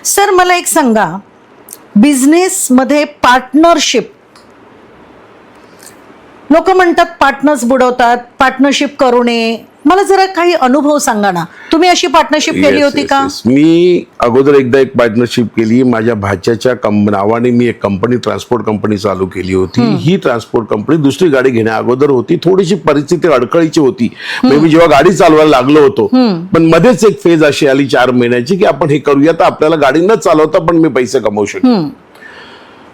Sir मला एक सांगा, बिझनेस मध्ये पार्टनरशिप, लोक म्हणतात पार्टनर्स बुडवतात, पार्टनरशिप करू नये. मला जरा काही अनुभव सांगा ना, तुम्ही अशी पार्टनरशिप केली होती का? मी अगोदर एकदा एक पार्टनरशिप केली. माझ्या भाच्याच्या नावाने मी एक कंपनी, ट्रान्सपोर्ट कंपनी चालू केली होती. ही ट्रान्सपोर्ट कंपनी दुसरी गाडी घेण्या अगोदर होती. थोडीशी परिस्थिती अडकळीची होती. मी जेव्हा गाडी चालवायला लागलो होतो, पण मध्येच एक फेज अशी आली 4 महिन्याची की आपण हे करूया, तर आपल्याला गाडी न चालवता पण मी पैसे कमवू शकतो.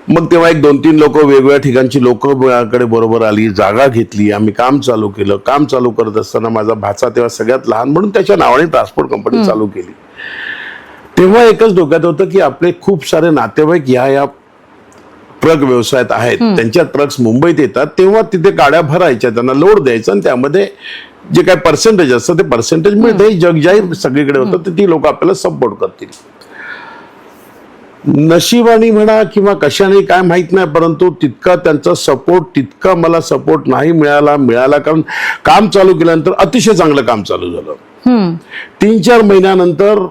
मग तेव्हा एक 2-3 लोक, वेगवेगळ्या ठिकाणची लोक माझ्याकडे बरोबर आली, जागा घेतली, आम्ही काम चालू केलं. काम चालू करत असताना माझा भाचा तेव्हा सगळ्यात लहान म्हणून त्याच्या नावाने ट्रान्सपोर्ट कंपनी चालू केली. तेव्हा एकच डोक्यात होतं की आपले खूप सारे नातेवाईक या ट्रक व्यवसायात आहेत, त्यांच्या ट्रक्स मुंबईत येतात, तेव्हा तिथे गाड्या भरायच्या, त्यांना लोड द्यायचं आणि त्यामध्ये जे काही पर्सेंटेज असतं ते पर्सेंटेज मिळते. जगजाहीर सगळीकडे होतं, तर ती लोक आपल्याला सपोर्ट करतील. नशिबाने म्हणा किंवा कशाने काय माहित नाही, परंतु तितका त्यांचा सपोर्ट, तितका मला सपोर्ट नाही मिळाला. कारण काम चालू केल्यानंतर अतिशय चांगलं काम चालू झालं. 3-4 महिन्यानंतर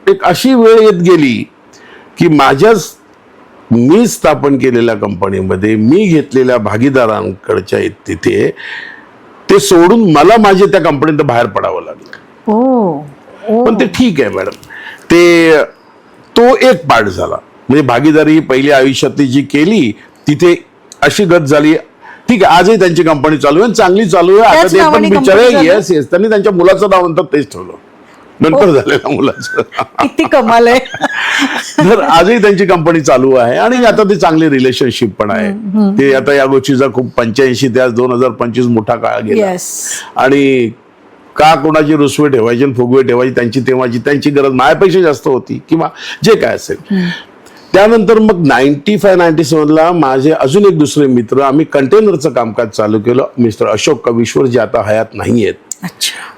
एक अशी वेळ येत गेली की मी स्थापन केलेल्या कंपनीमध्ये मी घेतलेल्या भागीदारांकडच्या तिथे ते सोडून मला माझे त्या कंपनीत बाहेर पडावं लागलं. पण ते ठीक आहे मॅडम, तो एक पार्ट झाला. म्हणजे भागीदारी पहिली आयुष्यातली जी केली तिथे अशी गत झाली. ठीक आहे, आजही त्यांची कंपनी चालू आहे, चांगली चालू आहे. आता ते पण बिचारे, येस त्यांनी त्यांच्या मुलाचं नाव नंतर तेच ठेवलं, नंतर झालेल्या मुलाचं. किती कमाल आहे. तर आजही त्यांची कंपनी चालू आहे आणि आता ते चांगले रिलेशनशिप पण आहे. ते आता या गोष्टीचा खूप 85 ते 2025 मोठा काळ गेला. आणि का कोणाची रुसवे ठेवायची आणि फुगवे ठेवायची, त्यांची गरज माझ्यापेक्षा जास्त होती किंवा जे काय असेल. त्यानंतर मग 95-97 माझे अजून एक दुसरे मित्र, आम्ही कंटेनरचं कामकाज चालू केलं. मिस्टर अशोक कविश्वर जे आता हयात नाही आहेत,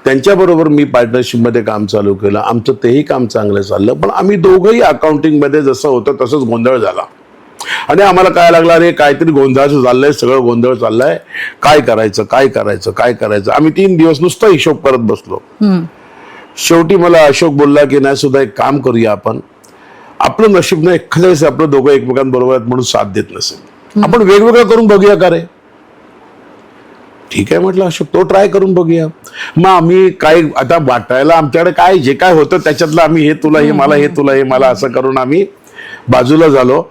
त्यांच्याबरोबर मी पार्टनरशिप मध्ये काम चालू केलं. आमचं तेही काम चांगलं चाललं, पण आम्ही दोघंही अकाउंटिंग मध्ये जसं होतं तसंच गोंधळ झाला. आणि आम्हाला काय लागला, रे काहीतरी गोंधळाचं चाललंय, सगळं गोंधळ चाललाय, काय करायचं. आम्ही 3 दिवस नुसता हिशोब करत बसलो. शेवटी मला अशोक बोलला की नाही सुद्धा, एक काम करूया, आपलं नशीब ना एखाद्या वेळेस आपलं दोघं एकमेकांबरोबर आहेत म्हणून साथ देत नसेल, आपण वेगवेगळं करून बघूया का रे. ठीक आहे म्हटलं अशोक, तो ट्राय करून बघूया. मग आम्ही काय आता वाटायला आमच्याकडे काय जे काय होतं त्याच्यातलं आम्ही हे तुला हे मला, हे तुला हे मला, असं करून आम्ही बाजूला झालो.